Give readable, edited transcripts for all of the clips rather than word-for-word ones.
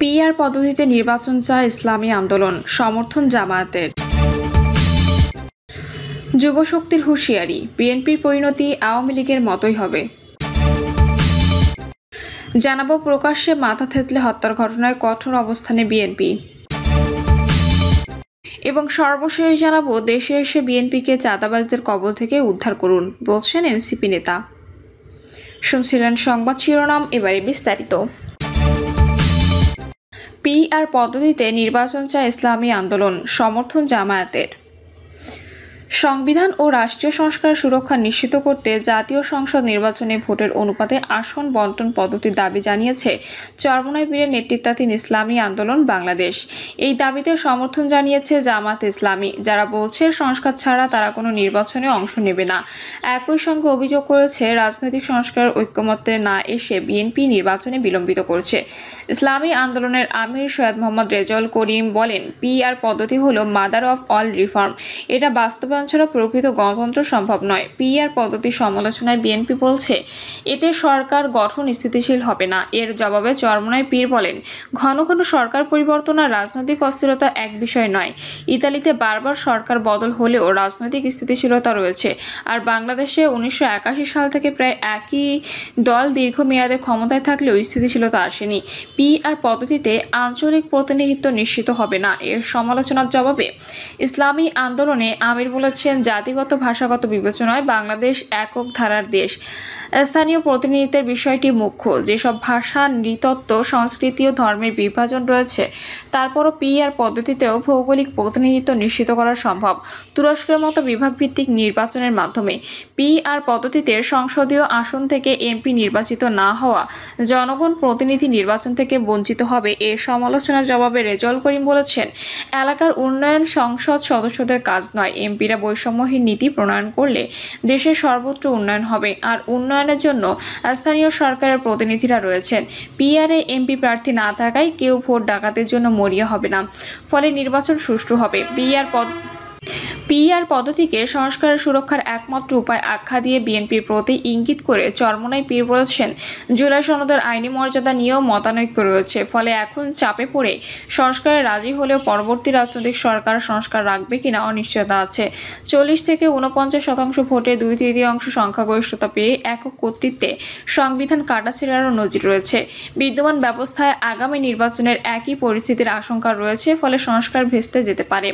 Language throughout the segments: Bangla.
পিআর পদ্ধতিতে নির্বাচন চায় ইসলামী আন্দোলন, সমর্থন জামায়াতের। যুবশক্তির হুঁশিয়ারি, বিএনপির পরিণতি আওয়ামী লীগের মতোই হবে। জানাবো প্রকাশ্যে মাথা থেতলে হত্যার ঘটনায় কঠোর অবস্থানে বিএনপি। এবং সর্বশেষ জানাবো দেশে এসে বিএনপিকে চাঁদাবাজদের কবল থেকে উদ্ধার করুন, বলছেন এনসিপি নেতা। শুনছিলেন সংবাদ শিরোনাম, এবারে বিস্তারিত। পিআর পদ্ধতিতে নির্বাচন চায় ইসলামী আন্দোলন, সমর্থন জামায়াতের। সংবিধান ও রাষ্ট্রীয় সংস্কার সুরক্ষা নিশ্চিত করতে জাতীয় সংসদ নির্বাচনে ভোটের অনুপাতে আসন বন্টন পদ্ধতির দাবি জানিয়েছে চরমোনাই পীরের নেতৃত্বাধীন ইসলামী আন্দোলন বাংলাদেশ। এই দাবিতে সমর্থন জানিয়েছে জামাত ইসলামী, যারা বলছে সংস্কার ছাড়া তারা কোনো নির্বাচনে অংশ নেবে না। একই সঙ্গে অভিযোগ করেছে রাজনৈতিক সংস্কার ঐক্যমত্যে না এসে বিএনপি নির্বাচনে বিলম্বিত করছে। ইসলামী আন্দোলনের আমির সৈয়দ মোহাম্মদ রেজাউল করিম বলেন, পিআর পদ্ধতি হলো মাদার অফ অল রিফর্ম। এটা বাস্তবায়ন ছাড়া প্রকৃত গণতন্ত্র সম্ভব নয়। পিআর পদ্ধতির সমালোচনায় বিএনপি বলছে, এতে সরকার গঠন স্থিতিশীল হবে না। এর জবাবে চরমোনাই পীর বলেন, ঘন ঘন সরকার পরিবর্তন আর রাজনৈতিক অস্থিরতা এক বিষয় নয়। ইতালিতে বারবার সরকার বদল হলেও রাজনৈতিক স্থিতিশীলতা রয়েছে, আর বাংলাদেশে 1981 সাল থেকে প্রায় একই দল দীর্ঘমেয়াদে ক্ষমতায় থাকলেও স্থিতিশীলতা আসেনি। পিআর পদ্ধতিতে আঞ্চলিক প্রতিনিধিত্ব নিশ্চিত হবে না। এর সমালোচনার জবাবে ইসলামী আন্দোলনে আমির বলেছেন, জাতিগত ভাষাগত বিবেচনায় বাংলাদেশ একক ধারার দেশ। স্থানীয় প্রতিনিধিত্বের বিষয়টি মুখ্য। যেসব ভাষা, নৃতত্ব, সংস্কৃতি ও ধর্মের বিভাজন রয়েছে, তারপরও পিআর পদ্ধতিতেও ভৌগোলিক প্রতিনিধিত্ব নিশ্চিত করা সম্ভব তুরস্কের মতো বিভাগভিত্তিক নির্বাচনের মাধ্যমে। পিআর পদ্ধতিতে সংসদীয় আসন থেকে এমপি নির্বাচিত না হওয়া জনগণ প্রতিনিধি নির্বাচন থেকে বঞ্চিত হবে। এর সমালোচনার জবাবে রেজাউল করিম বলেছেন, এলাকার উন্নয়ন সংসদ সদস্যদের কাজ নয়। এমপিরা বৈষম্যহীন নীতি প্রণয়ন করলে দেশের সর্বত্র উন্নয়ন হবে, আর উন্নয়নের জন্য স্থানীয় সরকারের প্রতিনিধিরা রয়েছেন। পিআরে এমপি প্রার্থী না থাকায় কেউ ভোট ডাকাতের জন্য মরিয়া হবে না, ফলে নির্বাচন সুষ্ঠু হবে। পিআর পদ্ধতিকে সংস্কারের সুরক্ষার একমাত্র উপায় আখ্যা দিয়ে বিএনপির প্রতি ইঙ্গিত করে চরমোনাই পীর বলেছেন, জুলাই সনদের আইনি মর্যাদা নিয়েও মতানৈক্য রয়েছে, ফলে এখন চাপে পড়ে সংস্কারে রাজি হলেও পরবর্তী রাজনৈতিক সরকার সংস্কার রাখবে কিনা অনিশ্চয়তা আছে। 40 থেকে 49% ভোটে 2/3 সংখ্যাগরিষ্ঠতা পেয়ে একক কর্তৃত্বে সংবিধান কাটাছেঁড়ারও নজির রয়েছে। বিদ্যমান ব্যবস্থায় আগামী নির্বাচনের একই পরিস্থিতির আশঙ্কা রয়েছে, ফলে সংস্কার ভেস্তে যেতে পারে।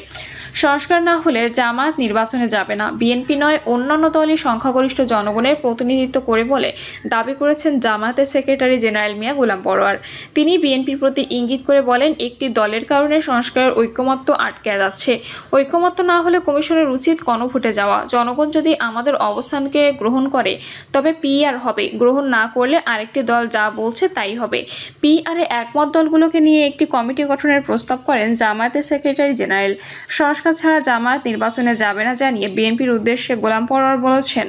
সংস্কার না হলে জামায়াত নির্বাচনে যাবে না। বিএনপি নয়, অন্যান্য দলই সংখ্যাগরিষ্ঠ জনগণের প্রতিনিধিত্ব করে বলে দাবি করেছেন জামায়াতের সেক্রেটারি জেনারেল মিয়া গোলাম পরোয়ার। তিনি বিএনপির প্রতি ইঙ্গিত করে বলেন, একটি দলের কারণে সংস্কারের ঐকমত্য আটকে যাচ্ছে। ঐকমত্য না হলে কমিশনের উচিত গণভোটে যাওয়া। জনগণ যদি আমাদের অবস্থানকে গ্রহণ করে তবে পিআর হবে, গ্রহণ না করলে আরেকটি দল যা বলছে তাই হবে। পিআরে একমত দলগুলোকে নিয়ে একটি কমিটি গঠনের প্রস্তাব করেন জামায়াতের সেক্রেটারি জেনারেল। সংস্কার ছাড়া জামায়াত নির্বাচনে যাবে না জানিয়ে বিএনপির উদ্দেশ্যে গোলাম পরোয়ার বলেছেন,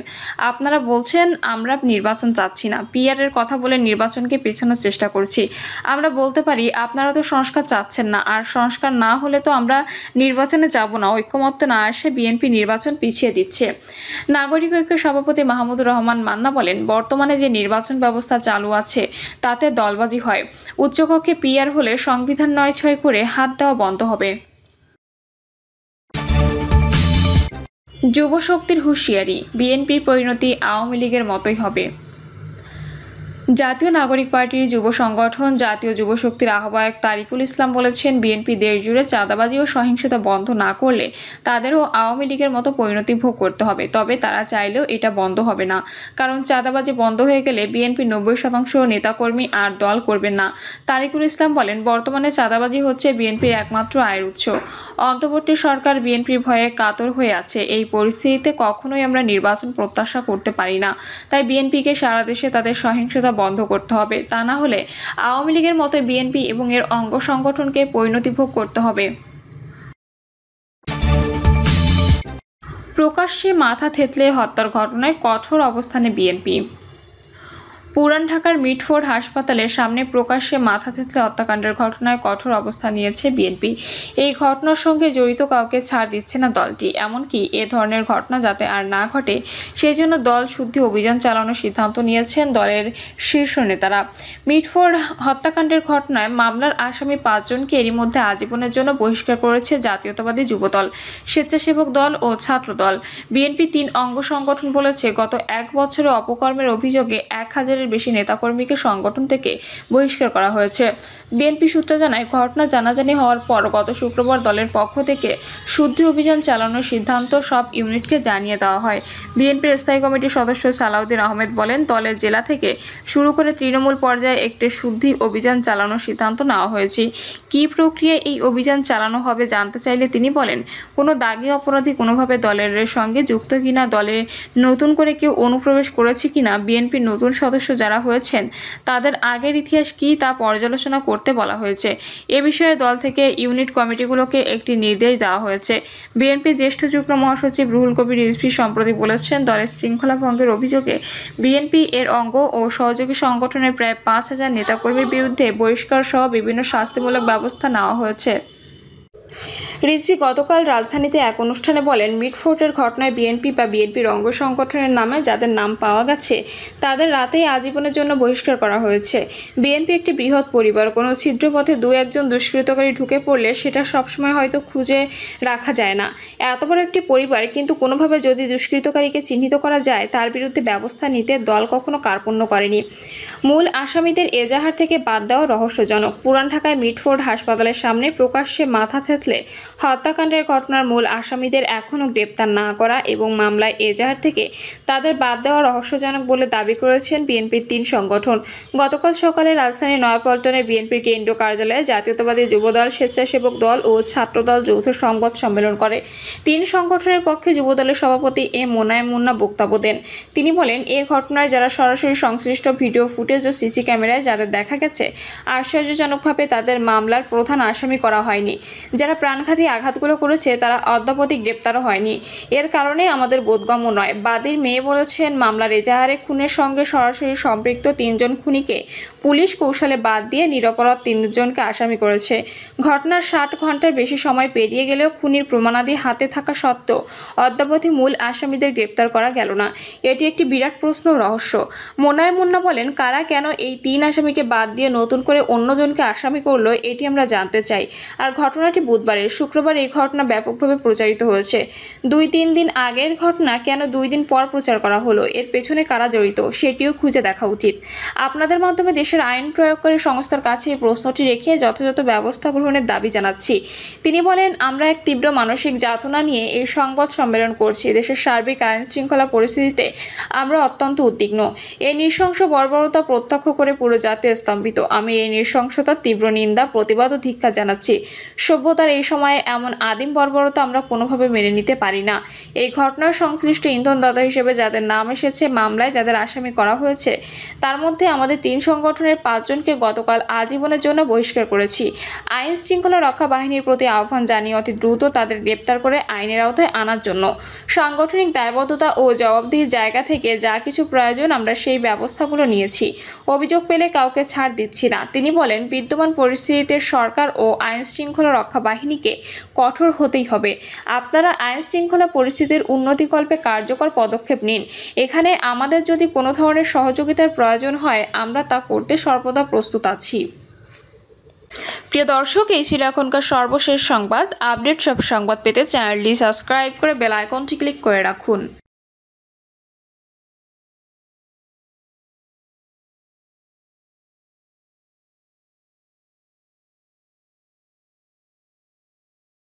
আপনারা বলছেন আমরা নির্বাচন চাচ্ছি না, পিআরের কথা বলে নির্বাচনকে পেছানোর চেষ্টা করছি। আমরা বলতে পারি, আপনারা তো সংস্কার চাচ্ছেন না, আর সংস্কার না হলে তো আমরা নির্বাচনে যাব না। ঐক্যমত্যে না আসে বিএনপি নির্বাচন পিছিয়ে দিচ্ছে। নাগরিক ঐক্য সভাপতি মাহমুদুর রহমান মান্না বলেন, বর্তমানে যে নির্বাচন ব্যবস্থা চালু আছে তাতে দলবাজি হয়। উচ্চকক্ষে পিআর হলে সংবিধান 9/6 করে হাত দেওয়া বন্ধ হবে। যুবশক্তির হুঁশিয়ারি, বিএনপির পরিণতি আওয়ামী লীগের মতোই হবে। জাতীয় নাগরিক পার্টির যুব সংগঠন জাতীয় যুবশক্তির আহ্বায়ক তারিকুল ইসলাম বলেছেন, বিএনপি দেশ জুড়ে চাঁদাবাজি ও সহিংসতা বন্ধ না করলে তাদেরও আওয়ামী লীগের মতো পরিণতি ভোগ করতে হবে। তবে তারা চাইলেও এটা বন্ধ হবে না, কারণ চাঁদাবাজি বন্ধ হয়ে গেলে বিএনপি 90% নেতাকর্মী আর দল করবেন না। তারিকুল ইসলাম বলেন, বর্তমানে চাঁদাবাজি হচ্ছে বিএনপির একমাত্র আয়ের উৎস। অন্তর্বর্তী সরকার বিএনপির ভয়ে কাতর হয়ে আছে। এই পরিস্থিতিতে কখনোই আমরা নির্বাচন প্রত্যাশা করতে পারি না। তাই বিএনপিকে সারা দেশে তাদের সহিংসতা বন্ধ করতে হবে, তা না হলে আওয়ামী লীগের মতো বিএনপি এবং এর অঙ্গ সংগঠনকে পরিণতি ভোগ করতে হবে। প্রকাশ্যে মাথা থেতলে হত্যার ঘটনায় কঠোর অবস্থানে বিএনপি। পুরান ঢাকার মিটফোর্ড হাসপাতালের সামনে প্রকাশ্যে মাথা থেঁতলে হত্যাকাণ্ডের ঘটনায় কঠোর অবস্থান নিয়েছে বিএনপি। এই ঘটনার সঙ্গে জড়িত কাউকে ছাড় দিচ্ছে না দলটি। এমনকি এ ধরনের ঘটনা যাতে আর না ঘটে সেই জন্য দল শুদ্ধি অভিযান চালানোর সিদ্ধান্ত নিয়েছেন দলের শীর্ষ নেতারা। মিটফোর্ড হত্যাকাণ্ডের ঘটনায় মামলার আসামি 5 জনকে এরই মধ্যে আজীবনের জন্য বহিষ্কার করেছে জাতীয়তাবাদী যুবদল, স্বেচ্ছাসেবক দল ও ছাত্র দল। বিএনপি 3 অঙ্গ সংগঠন বলেছে, গত 1 বছরে অপকর্মের অভিযোগে 1000-এর বেশি নেতাকর্মীকে সংগঠন থেকে বহিষ্কার করা হয়েছে। বিএনপি সূত্র জানায়, ঘটনা জানাজানি হওয়ার পর গত শুক্রবার দলের পক্ষ থেকে শুদ্ধি অভিযান চালানোর সিদ্ধান্ত সব ইউনিটকে জানিয়ে দেওয়া হয়। বিএনপির স্থায়ী কমিটির সদস্য সালাউদ্দিন আহমেদ বলেন, দলের জেলা থেকে শুরু করে তৃণমূল পর্যায়ে একটি শুদ্ধি অভিযান চালানোর সিদ্ধান্ত নেওয়া হয়েছে। কী প্রক্রিয়ায় এই অভিযান চালানো হবে জানতে চাইলে তিনি বলেন, কোনো দাগী অপরাধী কোনোভাবে দলের সঙ্গে যুক্ত কিনা, দলে নতুন করে কেউ অনুপ্রবেশ করেছে কিনা, বিএনপির নতুন সদস্য যারা হয়েছেন তাদের আগের ইতিহাস কী তা পর্যালোচনা করতে বলা হয়েছে। এ বিষয়ে দল থেকে ইউনিট কমিটিগুলোকে একটি নির্দেশ দেওয়া হয়েছে। বিএনপির জ্যেষ্ঠ যুগ্ম মহাসচিব রুহুল কবির রিজভী সম্প্রতি বলেছেন, দলের শৃঙ্খলা ভঙ্গের অভিযোগে বিএনপি এর অঙ্গ ও সহযোগী সংগঠনের প্রায় 5000 নেতাকর্মীর বিরুদ্ধে বহিষ্কার সহ বিভিন্ন শাস্তিমূলক ব্যবস্থা নেওয়া হয়েছে। রিজভী গতকাল রাজধানীতে এক অনুষ্ঠানে বলেন, মিটফোর্ডের ঘটনায় বিএনপি বা বিএনপির অঙ্গ সংগঠনের নামে যাদের নাম পাওয়া গেছে তাদের রাতেই আজীবনের জন্য বহিষ্কার করা হয়েছে। বিএনপি একটি বৃহৎ পরিবার, কোনো ছিদ্রপথে 2-1 দুষ্কৃতকারী ঢুকে পড়লে সেটা সবসময় হয়তো খুঁজে রাখা যায় না। এত বড় একটি পরিবার, কিন্তু কোনোভাবে যদি দুষ্কৃতকারীকে চিহ্নিত করা যায় তার বিরুদ্ধে ব্যবস্থা নিতে দল কখনো কার্পণ্য করেনি। মূল আসামিদের এজাহার থেকে বাদ দেওয়া রহস্যজনক। পুরান ঢাকায় মিটফোর্ড হাসপাতালের সামনে প্রকাশ্যে মাথা থেঁতলে হত্যাকাণ্ডের ঘটনার মূল আসামিদের এখনও গ্রেপ্তার না করা এবং মামলায় এজাহার থেকে তাদের বাদ দেওয়া রহস্যজনক বলে দাবি করেছেন বিএনপির 3 সংগঠন। গতকাল সকালে রাজধানীর নয়াপল্টনে বিএনপির কেন্দ্রীয় কার্যালয়ে জাতীয়তাবাদী যুবদল, স্বেচ্ছাসেবক দল ও ছাত্রদল যৌথ সংবাদ সম্মেলন করে। 3 সংগঠনের পক্ষে যুবদলের সভাপতি এ মোনায়েম মুন্না বক্তব্য দেন। তিনি বলেন, এ ঘটনায় যারা সরাসরি সংশ্লিষ্ট ভিডিও ফুটেজ ও সিসি ক্যামেরায় যাদের দেখা গেছে, আশ্চর্যজনকভাবে তাদের মামলার প্রধান আসামি করা হয়নি। যারা প্রাণঘাতী আঘাতগুলো করেছে তারা অদ্যাবধি গ্রেপ্তারও হয়নি। এর কারণে আমাদের বোধগম্য নয়। বাদীর মেয়ে বলেছেন, মামলার এজাহারে খুনের সঙ্গে সরাসরি সম্পৃক্ত 3 জন খুনিকে পুলিশ কৌশলে বাদ দিয়ে নিরপরাধ 3 জনকে আসামি করেছে। ঘটনার 60 ঘন্টার বেশি সময় পেরিয়ে গেলেও খুনির প্রমাণাদি হাতে থাকা সত্ত্বেও অদ্যাবধি মূল আসামিদের গ্রেপ্তার করা গেল না। এটি একটি বিরাট প্রশ্ন, রহস্য। মোনায়েম মুন্না বলেন, কারা কেন এই 3 আসামিকে বাদ দিয়ে নতুন করে অন্যজনকে আসামি করলো এটি আমরা জানতে চাই। আর ঘটনাটি বুধবারের। শুক্রবার এই ঘটনা ব্যাপকভাবে প্রচারিত হয়েছে। 2-3 দিন আগের ঘটনা কেন 2 দিন পর প্রচার করা হলো, এর পেছনে কারা জড়িত সেটিও খুঁজে দেখা উচিত। আপনাদের মাধ্যমে দেশের আইন প্রয়োগকারী সংস্থার কাছে এই প্রশ্নটি রেখে যথাযথ ব্যবস্থা গ্রহণের দাবি জানাচ্ছি। তিনি বলেন, আমরা এক তীব্র মানসিক যাতনা নিয়ে এই সংবাদ সম্মেলন করছি। দেশের সার্বিক আইন শৃঙ্খলা পরিস্থিতিতে আমরা অত্যন্ত উদ্বিগ্ন। এই নৃশংস বর্বরতা প্রত্যক্ষ করে পুরো জাতি স্তম্ভিত। আমি এই নৃশংসতার তীব্র নিন্দা, প্রতিবাদ ও ধিক্কার জানাচ্ছি। সভ্যতার এই সময়ে এমন আদিম বর্বরতা আমরা কোনোভাবে মেনে নিতে পারি না। এই ঘটনার সংশ্লিষ্ট ইন্ধনদাতা হিসেবে যাদের নাম এসেছে, মামলায় যাদের আসামি করা হয়েছে, তার মধ্যে আমাদের 3 সংগঠনের 5 জনকে গতকাল আজীবনের জন্য বহিষ্কার করেছি। আইন শৃঙ্খলা রক্ষা বাহিনীর প্রতি আহ্বান জানিয়ে অতি দ্রুত তাদের গ্রেপ্তার করে আইনের আওতায় আনার জন্য সাংগঠনিক দায়বদ্ধতা ও জবাবদিহির জায়গা থেকে যা কিছু প্রয়োজন আমরা সেই ব্যবস্থাগুলো নিয়েছি। অভিযোগ পেলে কাউকে ছাড় দিচ্ছি না। তিনি বলেন, বিদ্যমান পরিস্থিতিতে সরকার ও আইন শৃঙ্খলা রক্ষা বাহিনীকে কঠোর হতেই হবে। আপনারা আইন শৃঙ্খলা পরিস্থিতির উন্নতিকল্পে কার্যকর পদক্ষেপ নিন। এখানে আমাদের যদি কোনো ধরনের সহযোগিতার প্রয়োজন হয় আমরা তা করতে সর্বদা প্রস্তুত আছি। প্রিয় দর্শক, এই ছিল এখনকার সর্বশেষ সংবাদ। আপডেট সব সংবাদ পেতে চ্যানেলটি সাবস্ক্রাইব করে বেল আইকনটি ক্লিক করে রাখুন।